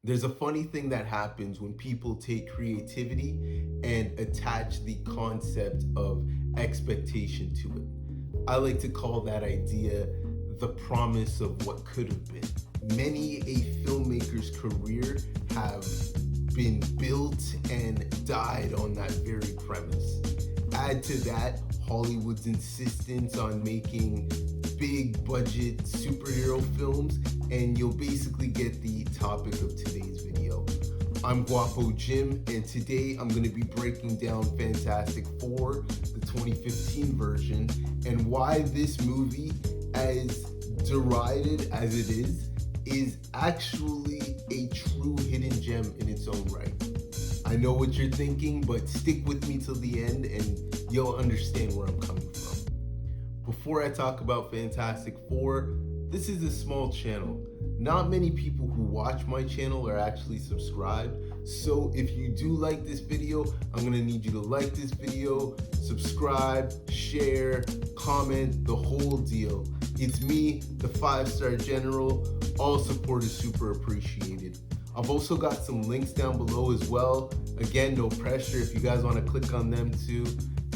There's a funny thing that happens when people take creativity and attach the concept of expectation to it. I like to call that idea the promise of what could have been. Many a filmmaker's career have been built and died on that very premise. Add to that Hollywood's insistence on making big budget superhero films, and you'll basically get the topic of today's video. I'm Guapo Jim, and today I'm going to be breaking down Fant4stic Four, the 2015 version, and why this movie, as derided as it is actually a true hidden gem in its own right. I know what you're thinking, but stick with me till the end and you'll understand where I'm coming from. Before I talk about Fant4stic Four, this is a small channel. Not many people who watch my channel are actually subscribed. So if you do like this video, I'm gonna need you to like this video, subscribe, share, comment, the whole deal. It's me, the 5-star general. All support is super appreciated. I've also got some links down below as well. Again, no pressure. If you guys want to click on them too,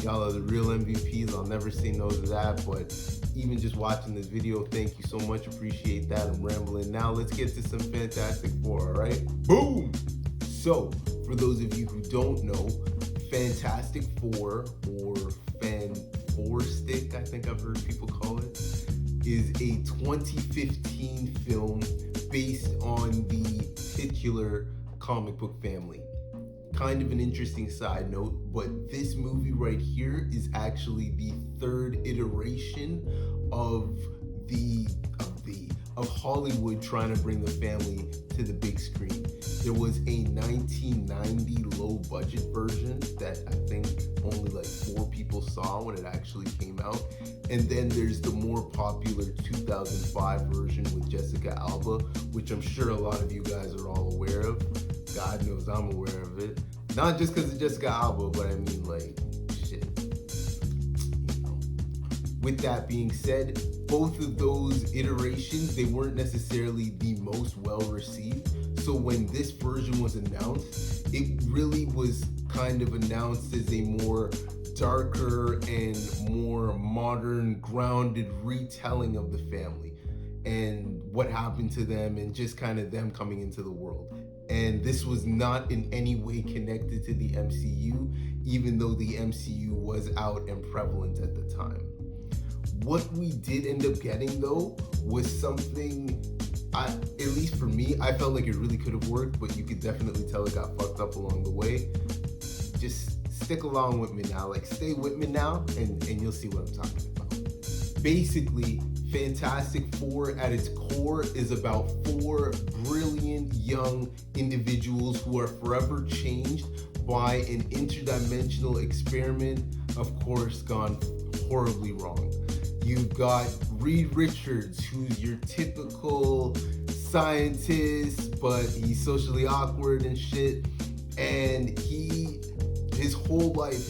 y'all are the real MVPs. I'll never say no to that. But even just watching this video, thank you so much. Appreciate that. I'm rambling now. Let's get to some Fant4stic Four, all right? Boom! So, for those of you who don't know, Fant4stic Four, or Fant4stic, I think I've heard people call it, is a 2015 film based on the titular comic book family. Kind of an interesting side note, but this movie right here is actually the third iteration of Hollywood trying to bring the family to the big screen. There was a 1990 low budget version that I think only like 4 people saw when it actually came out. And then there's the more popular 2005 version with Jessica Alba, which I'm sure a lot of you guys are all aware of. God knows I'm aware of it. Not just because of Jessica Alba, but I mean like, shit. You know. With that being said, both of those iterations, they weren't necessarily the most well received. So when this version was announced, it really was kind of announced as a more darker and more modern, grounded retelling of the family and what happened to them and just kind of them coming into the world. And this was not in any way connected to the MCU, even though the MCU was out and prevalent at the time. What we did end up getting though was something, at least for me, I felt like it really could have worked, but you could definitely tell it got fucked up along the way. Just stick along with me now, like stay with me now, and you'll see what I'm talking about. Basically, Fant4stic Four at its core is about 4 brilliant young individuals who are forever changed by an interdimensional experiment, of course, gone horribly wrong. You've got Reed Richards, who's your typical scientist, but he's socially awkward and shit. And his whole life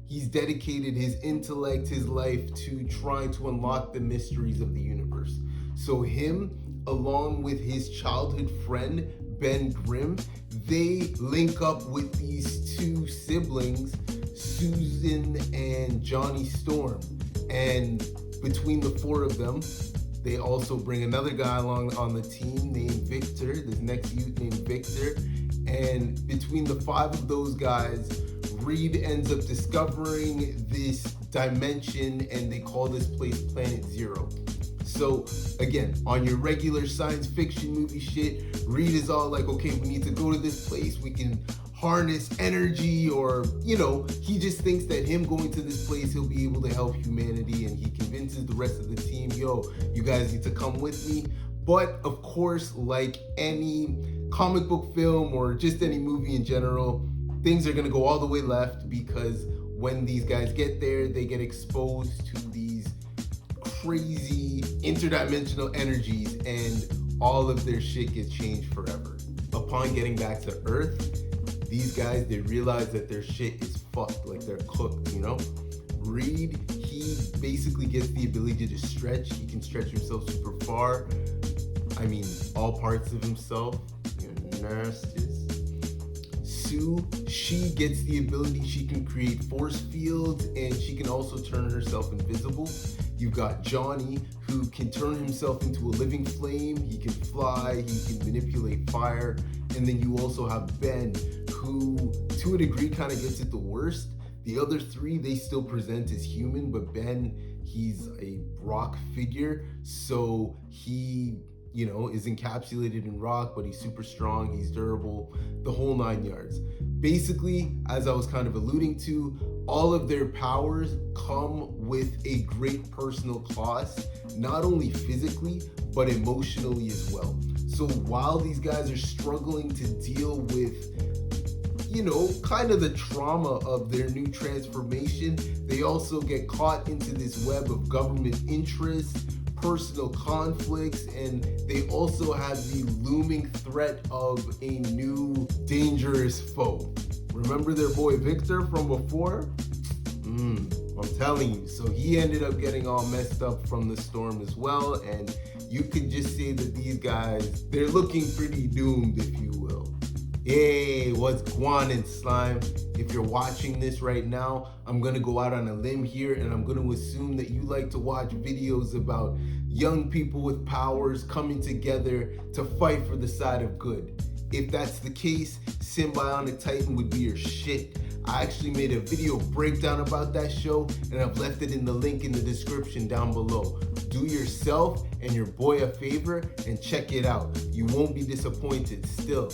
he's dedicated his intellect, his life to trying to unlock the mysteries of the universe. So him, along with his childhood friend, Ben Grimm, they link up with these 2 siblings, Susan and Johnny Storm. And between the 4 of them, they also bring another guy along on the team named Victor, this next youth named Victor. And between the 5 of those guys, Reed ends up discovering this dimension, and they call this place Planet Zero. So again, on your regular science fiction movie shit, Reed is all like, okay, we need to go to this place, we can harness energy, or, you know, he just thinks that him going to this place, he'll be able to help humanity, and he convinces the rest of the team, yo, you guys need to come with me. But of course, like any comic book film or just any movie in general, things are gonna go all the way left, because when these guys get there, they get exposed to these crazy interdimensional energies, and all of their shit gets changed forever. Upon getting back to Earth, these guys, they realize that their shit is fucked, like they're cooked, you know? Reed, he basically gets the ability to just stretch. He can stretch himself super far. I mean, all parts of himself. You're nasty. Sue, she gets the ability, she can create force fields, and she can also turn herself invisible. You've got Johnny, who can turn himself into a living flame, he can fly, he can manipulate fire. And then you also have Ben, who to a degree kind of gets it the worst. The other three, they still present as human, but Ben, he's a rock figure, so he, you know, is encapsulated in rock, but he's super strong, he's durable, the whole 9 yards. Basically, as I was kind of alluding to, all of their powers come with a great personal cost, not only physically, but emotionally as well. So while these guys are struggling to deal with, you know, kind of the trauma of their new transformation, they also get caught into this web of government interests, personal conflicts, and they also have the looming threat of a new dangerous foe. Remember their boy Victor from before? I'm telling you. So he ended up getting all messed up from the storm as well, and you could just say that these guys, they're looking pretty doomed, if you will. Hey, what's Guan Slime? If you're watching this right now, I'm gonna go out on a limb here and I'm gonna assume that you like to watch videos about young people with powers coming together to fight for the side of good. If that's the case, Sym-Bionic Titan would be your shit. I actually made a video breakdown about that show and I've left it in the link in the description down below. Do yourself and your boy a favor and check it out. You won't be disappointed still.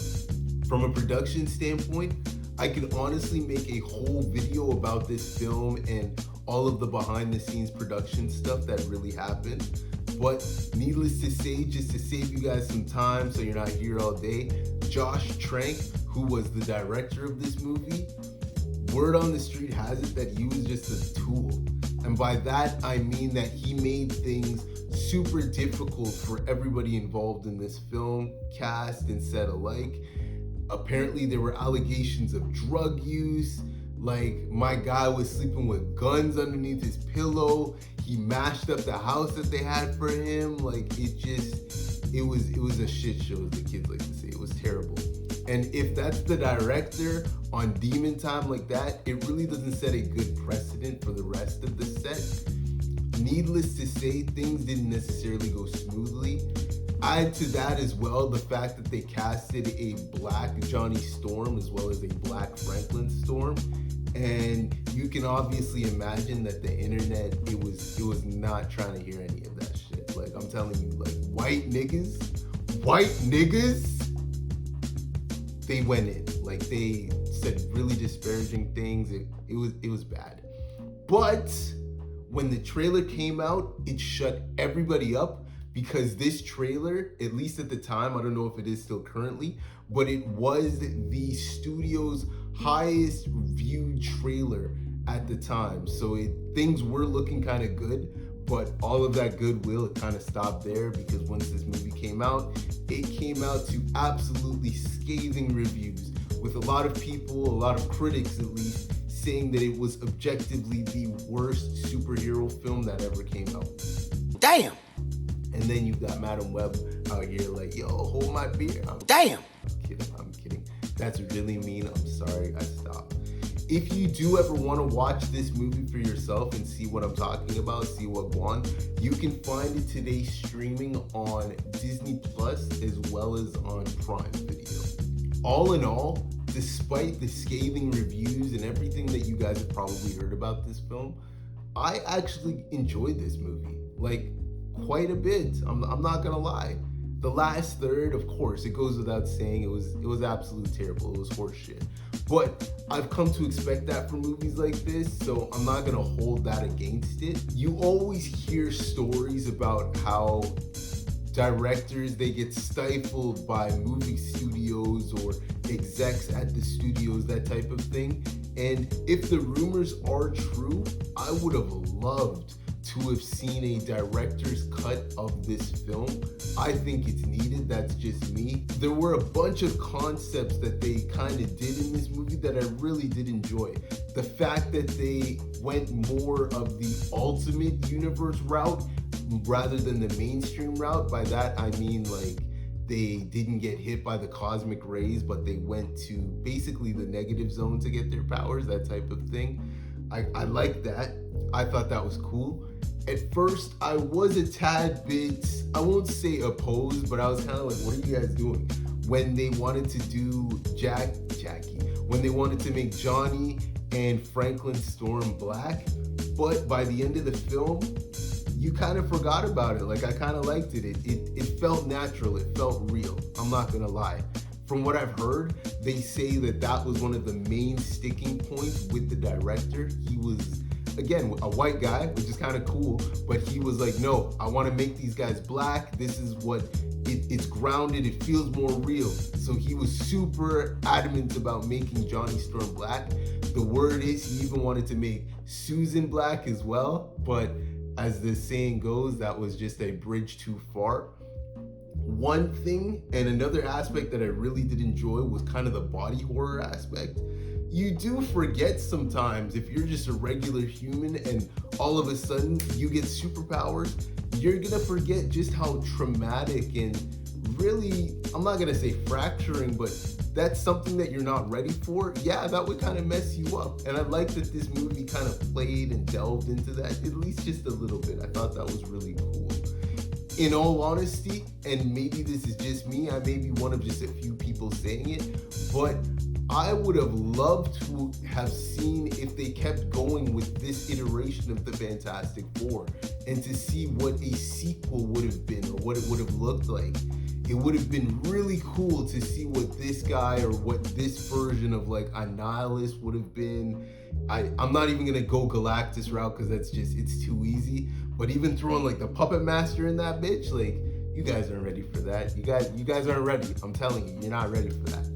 From a production standpoint, I could honestly make a whole video about this film and all of the behind the scenes production stuff that really happened. But needless to say, just to save you guys some time so you're not here all day, Josh Trank, who was the director of this movie, word on the street has it that he was just a tool. And by that, I mean that he made things super difficult for everybody involved in this film, cast and set alike. Apparently there were allegations of drug use, like my guy was sleeping with guns underneath his pillow, he mashed up the house that they had for him, like it was a shit show, as the kids like to say. It was terrible. And if that's the director on Demon Time like that, it really doesn't set a good precedent for the rest of the set. Needless to say, things didn't necessarily go smoothly. Add to that as well the fact that they casted a black Johnny Storm as well as a black Franklin Storm, and you can obviously imagine that the internet, it was not trying to hear any of that shit. Like, I'm telling you, like, white niggas, they went in, like, they said really disparaging things. It was bad. But when the trailer came out, it shut everybody up, because this trailer, at least at the time, I don't know if it is still currently, but it was the studio's highest viewed trailer at the time. So things were looking kind of good, but all of that goodwill, it kind of stopped there, because once this movie came out, it came out to absolutely scathing reviews, with a lot of people, a lot of critics at least, saying that it was objectively the worst superhero film that ever came out. Damn! And then you've got Madam Web out here like, yo, hold my beer. Damn! I'm kidding. That's really mean. I'm sorry, I stopped. If you do ever want to watch this movie for yourself and see what I'm talking about, see what won, you can find it today streaming on Disney Plus as well as on Prime Video. All in all, despite the scathing reviews and everything that you guys have probably heard about this film, I actually enjoyed this movie. Like, quite a bit. I'm not gonna lie. The last third, of course, it goes without saying, it was absolutely terrible. It was horseshit. But I've come to expect that from movies like this, so I'm not gonna hold that against it. You always hear stories about how directors, they get stifled by movie studios or execs at the studios, that type of thing. And if the rumors are true, I would have loved to have seen a director's cut of this film. I think it's needed, that's just me. There were a bunch of concepts that they kind of did in this movie that I really did enjoy. The fact that they went more of the Ultimate Universe route rather than the mainstream route. By that I mean like they didn't get hit by the cosmic rays, but they went to basically the negative zone to get their powers, that type of thing. I like that. I thought that was cool. At first, I was a tad bit, I won't say opposed, but I was kind of like, what are you guys doing? When they wanted to do when they wanted to make Johnny and Franklin Storm black, but by the end of the film, you kind of forgot about it. Like, I kind of liked it. It felt natural. It felt real. I'm not gonna lie. From what I've heard, they say that was one of the main sticking points with the director. He was, again, a white guy, which is kind of cool, but he was like, no, I want to make these guys black. This is what it's grounded. It feels more real. So he was super adamant about making Johnny Storm black. The word is he even wanted to make Susan black as well, but as the saying goes, that was just a bridge too far. One thing and another aspect that I really did enjoy was kind of the body horror aspect. You do forget sometimes, if you're just a regular human and all of a sudden you get superpowers, you're gonna forget just how traumatic and really, I'm not gonna say fracturing, but that's something that you're not ready for. Yeah, that would kind of mess you up. And I like that this movie kind of played and delved into that, at least just a little bit. I thought that was really cool. In all honesty, and maybe this is just me, I may be one of just a few people saying it, but I would have loved to have seen if they kept going with this iteration of the Fantastic Four and to see what a sequel would have been or what it would have looked like. It would have been really cool to see what this guy or what this version of like a nihilist would have been. I'm not even gonna go Galactus route because it's too easy. But even throwing like the Puppet Master in that bitch, like, you guys aren't ready for that. You guys aren't ready. I'm telling you, you're not ready for that.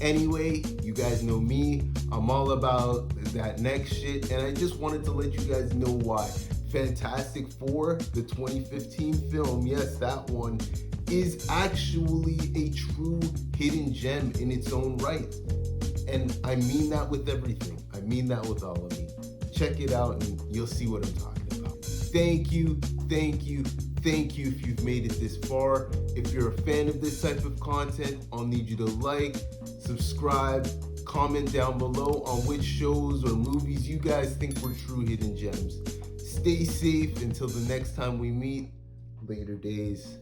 Anyway, you guys know me. I'm all about that next shit, and I just wanted to let you guys know why. Fantastic Four, the 2015 film, yes, that one, is actually a true hidden gem in its own right. And I mean that with everything. I mean that with all of me. Check it out and you'll see what I'm talking about. Thank you if you've made it this far. If you're a fan of this type of content, I'll need you to like, subscribe, comment down below on which shows or movies you guys think were true hidden gems. Stay safe until the next time we meet. Later days.